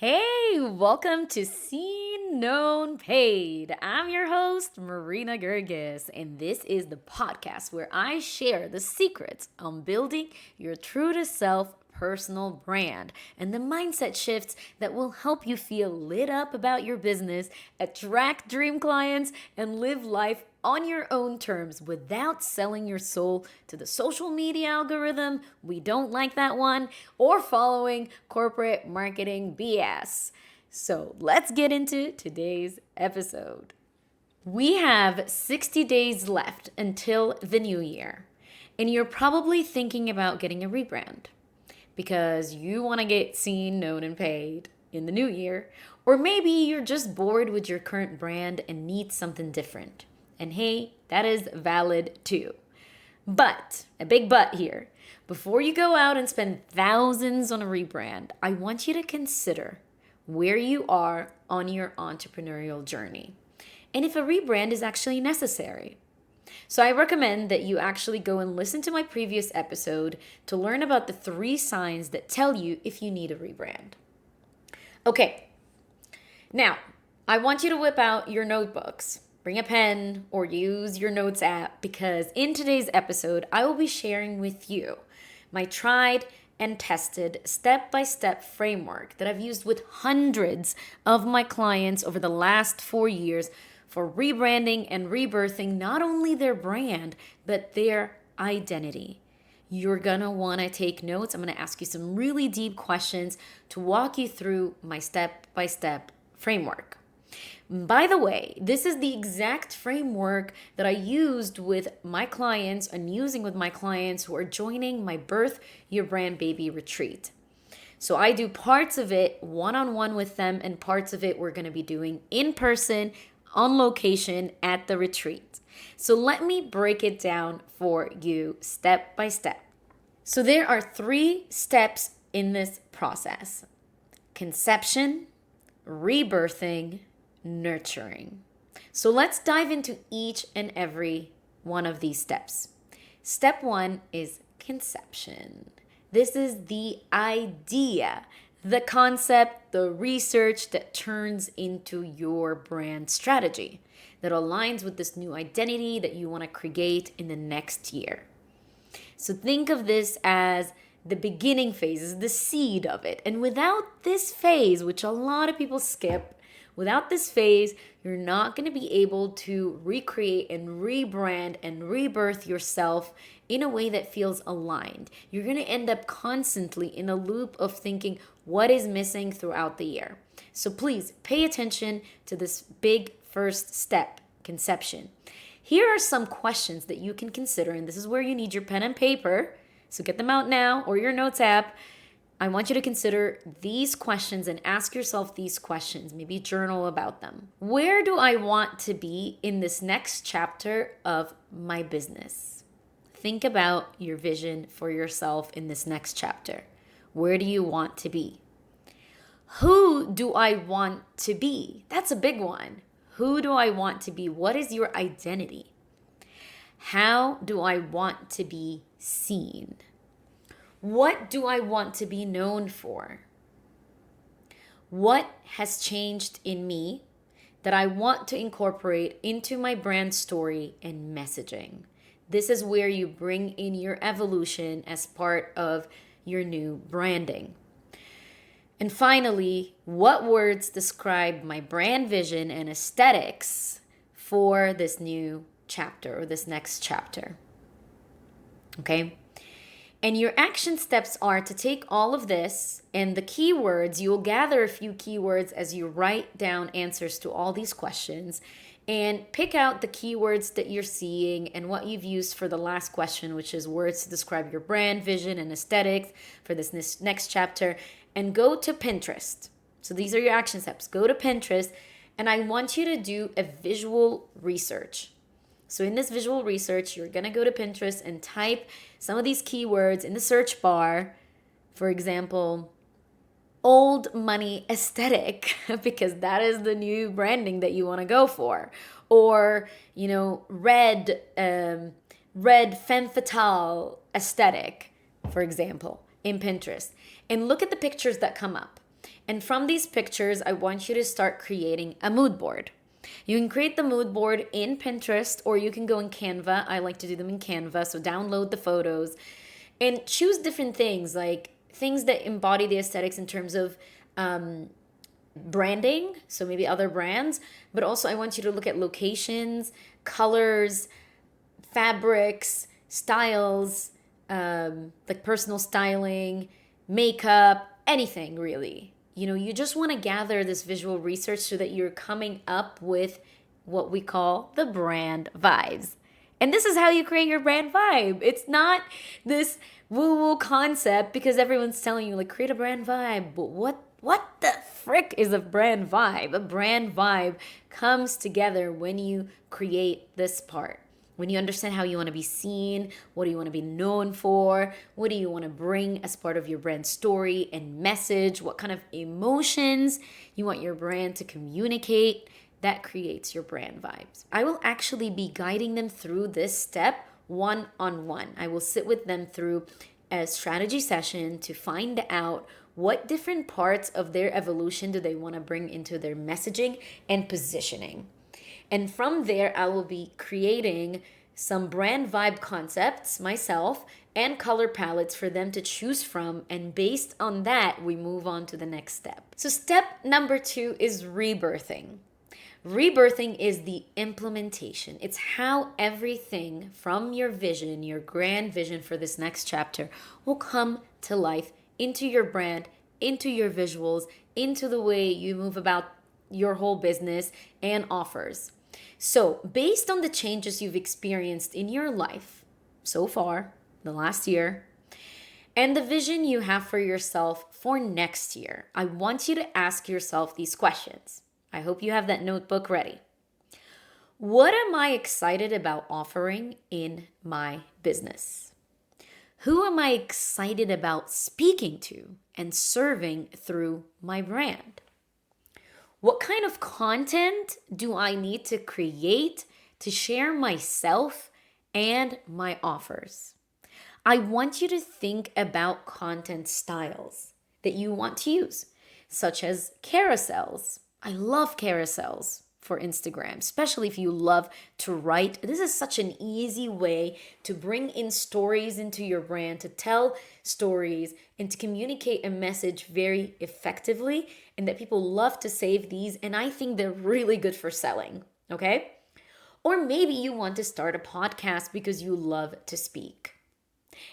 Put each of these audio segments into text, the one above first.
Hey, welcome to Seen, Known, Paid. I'm your host, Marina Girgis, and this is the podcast where I share the secrets on building your true to self personal brand and the mindset shifts that will help you feel lit up about your business, attract dream clients, and live life on your own terms without selling your soul to the social media algorithm. We don't like that one, or following corporate marketing BS. So let's get into today's episode. We have 60 days left until the new year, and you're probably thinking about getting a rebrand because you want to get seen, known, and paid in the new year. Or maybe you're just bored with your current brand and need something different. And hey, that is valid too. But, a big but here, before you go out and spend thousands on a rebrand, I want you to consider where you are on your entrepreneurial journey and if a rebrand is actually necessary. So I recommend that you actually go and listen to my previous episode to learn about the 3 signs that tell you if you need a rebrand. Okay, now I want you to whip out your notebooks, bring a pen, or use your notes app because in today's episode, I will be sharing with you my tried and tested step-by-step framework that I've used with hundreds of my clients over the last 4 years for rebranding and rebirthing not only their brand, but their identity. You're gonna wanna take notes. I'm gonna ask you some really deep questions to walk you through my step-by-step framework. By the way, this is the exact framework that I used with my clients and using with my clients who are joining my Birth Your Brand Baby retreat. So I do parts of it one-on-one with them and parts of it we're going to be doing in person on location at the retreat. So let me break it down for you step by step. So there are 3 steps in this process: conception, rebirthing, nurturing. So let's dive into each and every one of these steps. Step 1 is conception. This is the idea, the concept, the research that turns into your brand strategy that aligns with this new identity that you want to create in the next year. So think of this as the beginning phase, is the seed of it. And without this phase, which a lot of people skip, without this phase, you're not going to be able to recreate and rebrand and rebirth yourself in a way that feels aligned. You're going to end up constantly in a loop of thinking what is missing throughout the year. So please pay attention to this big first step, conception. Here are some questions that you can consider, and this is where you need your pen and paper. So get them out now, or your notes app. I want you to consider these questions and ask yourself these questions, maybe journal about them. Where do I want to be in this next chapter of my business? Think about your vision for yourself in this next chapter. Where do you want to be? Who do I want to be? That's a big one. Who do I want to be? What is your identity? How do I want to be seen? What do I want to be known for? What has changed in me that I want to incorporate into my brand story and messaging? This is where you bring in your evolution as part of your new branding. And finally, what words describe my brand vision and aesthetics for this new chapter or this next chapter? Okay? And your action steps are to take all of this and the keywords, you'll gather a few keywords as you write down answers to all these questions and pick out the keywords that you're seeing and what you've used for the last question, which is words to describe your brand, vision, and aesthetics for this next chapter, and go to Pinterest. So these are your action steps. Go to Pinterest, and I want you to do a visual research. So in this visual research, you're going to go to Pinterest and type some of these keywords in the search bar. For example, old money aesthetic, because that is the new branding that you want to go for. Or, red femme fatale aesthetic, for example, in Pinterest. And look at the pictures that come up. And from these pictures, I want you to start creating a mood board. You can create the mood board in Pinterest or you can go in Canva. I like to do them in Canva. So download the photos and choose different things, like things that embody the aesthetics in terms of branding. So maybe other brands, but also I want you to look at locations, colors, fabrics, styles, like personal styling, makeup, anything really. You just want to gather this visual research so that you're coming up with what we call the brand vibes. And this is how you create your brand vibe. It's not this woo-woo concept because everyone's telling you like create a brand vibe. But what the frick is a brand vibe? A brand vibe comes together when you create this part. When you understand how you want to be seen, what do you want to be known for, what do you want to bring as part of your brand story and message, what kind of emotions you want your brand to communicate, that creates your brand vibes. I will actually be guiding them through this step one-on-one. I will sit with them through a strategy session to find out what different parts of their evolution do they want to bring into their messaging and positioning. And from there, I will be creating some brand vibe concepts myself and color palettes for them to choose from. And based on that, we move on to the next step. So step number 2 is rebirthing. Rebirthing is the implementation. It's how everything from your vision, your grand vision for this next chapter, will come to life into your brand, into your visuals, into the way you move about your whole business and offers. So, based on the changes you've experienced in your life so far, the last year, and the vision you have for yourself for next year, I want you to ask yourself these questions. I hope you have that notebook ready. What am I excited about offering in my business? Who am I excited about speaking to and serving through my brand? What kind of content do I need to create to share myself and my offers? I want you to think about content styles that you want to use, such as carousels. I love carousels for Instagram, especially if you love to write. This is such an easy way to bring in stories into your brand, to tell stories and to communicate a message very effectively, and that people love to save these. And I think they're really good for selling, okay? Or maybe you want to start a podcast because you love to speak.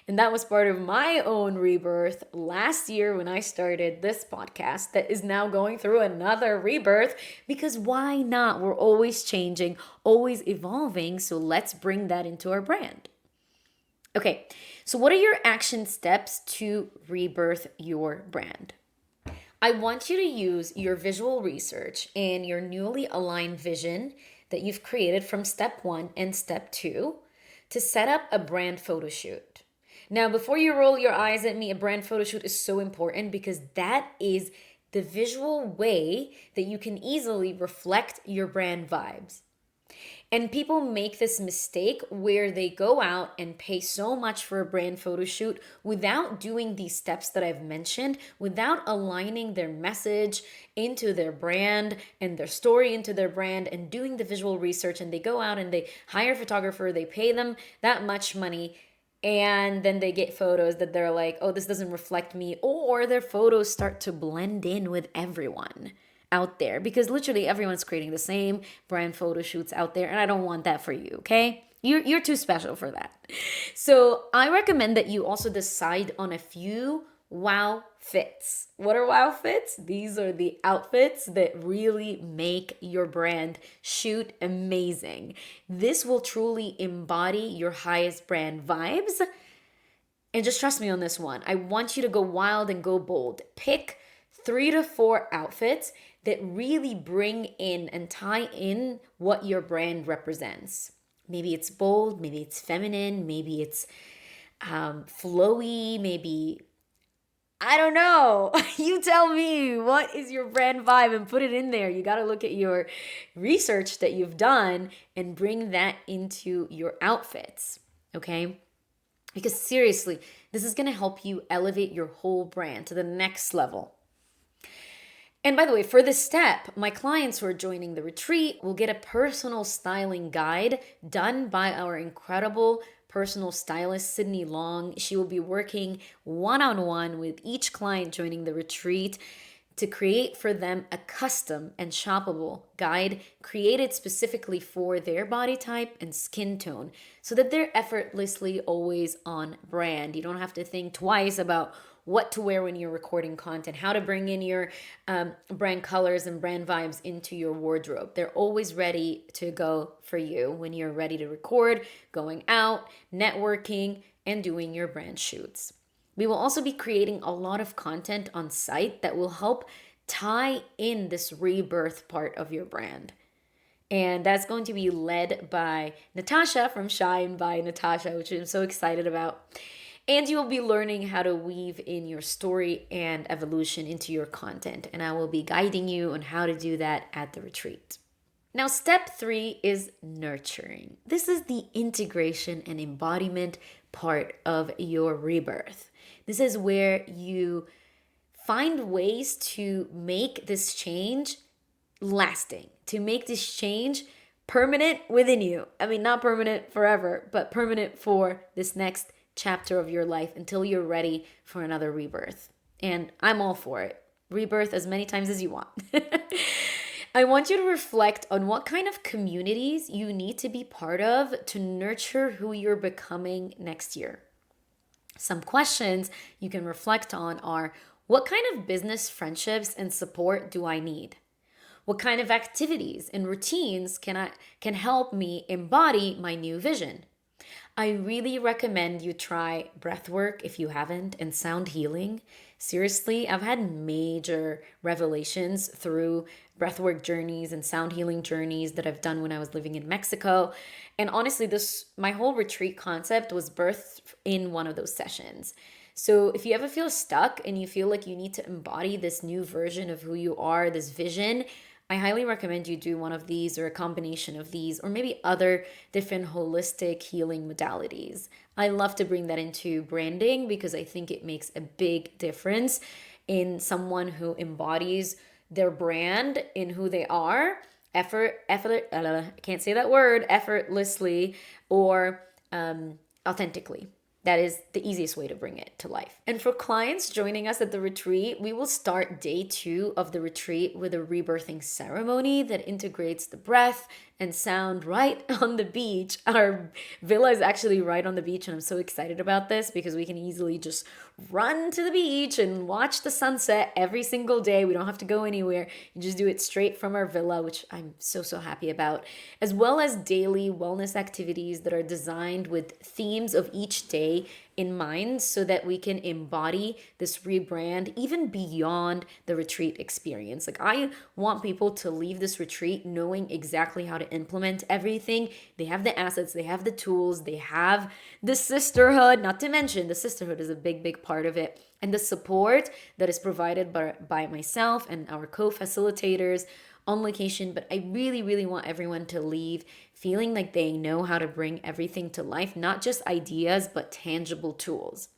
And that was part of my own rebirth last year when I started this podcast that is now going through another rebirth, because why not? We're always changing, always evolving. So let's bring that into our brand. Okay, so what are your action steps to rebirth your brand? I want you to use your visual research and your newly aligned vision that you've created from step 1 and step 2 to set up a brand photo shoot. Now, before you roll your eyes at me, a brand photo shoot is so important because that is the visual way that you can easily reflect your brand vibes. And people make this mistake where they go out and pay so much for a brand photo shoot without doing these steps that I've mentioned, without aligning their message into their brand and their story into their brand and doing the visual research. And they go out and they hire a photographer, they pay them that much money, and then they get photos that they're like, oh, this doesn't reflect me, or their photos start to blend in with everyone out there, because literally everyone's creating the same brand photo shoots out there, and I don't want that for you, okay? You're too special for that. So I recommend that you also decide on a few wow fits. What are wow fits? These are the outfits that really make your brand shoot amazing. This will truly embody your highest brand vibes. And just trust me on this one. I want you to go wild and go bold. Pick 3 to 4 outfits that really bring in and tie in what your brand represents. Maybe it's bold, maybe it's feminine, maybe it's flowy, maybe, I don't know. You tell me, what is your brand vibe and put it in there. You got to look at your research that you've done and bring that into your outfits, okay? Because seriously, this is going to help you elevate your whole brand to the next level. And by the way, for this step, my clients who are joining the retreat will get a personal styling guide done by our incredible personal stylist, Sydney Long. She will be working one-on-one with each client joining the retreat to create for them a custom and shoppable guide created specifically for their body type and skin tone so that they're effortlessly always on brand. You don't have to think twice about what to wear when you're recording content, how to bring in your brand colors and brand vibes into your wardrobe. They're always ready to go for you when you're ready to record, going out, networking, and doing your brand shoots. We will also be creating a lot of content on site that will help tie in this rebirth part of your brand. And that's going to be led by Natasha from Shine by Natasha, which I'm so excited about. And you will be learning how to weave in your story and evolution into your content. And I will be guiding you on how to do that at the retreat. Now, step 3 is nurturing. This is the integration and embodiment part of your rebirth. This is where you find ways to make this change lasting, to make this change permanent within you. I mean, not permanent forever, but permanent for this next chapter of your life until you're ready for another rebirth. And I'm all for it. Rebirth as many times as you want. I want you to reflect on what kind of communities you need to be part of to nurture who you're becoming next year. Some questions you can reflect on are, what kind of business friendships and support do I need? What kind of activities and routines can help me embody my new vision? I really recommend you try breathwork if you haven't, and sound healing. Seriously, I've had major revelations through breathwork journeys and sound healing journeys that I've done when I was living in Mexico. And honestly, my whole retreat concept was birthed in one of those sessions. So if you ever feel stuck and you feel like you need to embody this new version of who you are, this vision, I highly recommend you do one of these or a combination of these or maybe other different holistic healing modalities. I love to bring that into branding because I think it makes a big difference in someone who embodies their brand in who they are, I can't say that word, effortlessly or authentically. That is the easiest way to bring it to life. And for clients joining us at the retreat, we will start day 2 of the retreat with a rebirthing ceremony that integrates the breath and sound right on the beach. Our villa is actually right on the beach, and I'm so excited about this because we can easily just run to the beach and watch the sunset every single day. We don't have to go anywhere. You just do it straight from our villa, which I'm so happy about, as well as daily wellness activities that are designed with themes of each day in mind so that we can embody this rebrand even beyond the retreat experience. Like, I want people to leave this retreat knowing exactly how to implement everything. They have the assets, they have the tools, they have the sisterhood, not to mention the sisterhood is a big part of it, and the support that is provided by myself and our co-facilitators on location. But I really want everyone to leave feeling like they know how to bring everything to life, not just ideas, but tangible tools.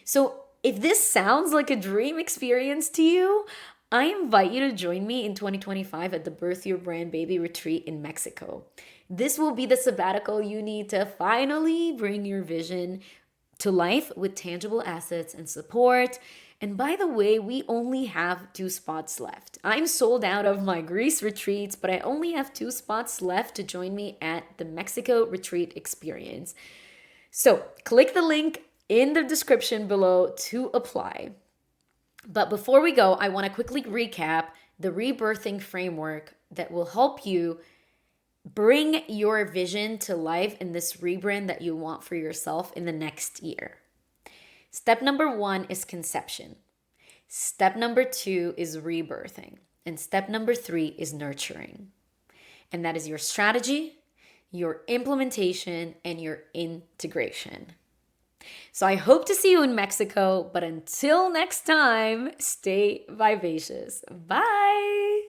So if this sounds like a dream experience to you, I invite you to join me in 2025 at the Birth Your Brand Baby Retreat in Mexico. This will be the sabbatical you need to finally bring your vision to life with tangible assets and support. And by the way, we only have 2 spots left. I'm sold out of my Greece retreats, but I only have 2 spots left to join me at the Mexico retreat experience. So click the link in the description below to apply. But before we go, I want to quickly recap the rebirthing framework that will help you bring your vision to life in this rebrand that you want for yourself in the next year. Step number 1 is conception. Step number 2 is rebirthing. And step number 3 is nurturing. And that is your strategy, your implementation, and your integration. So I hope to see you in Mexico, but until next time, stay vivacious. Bye.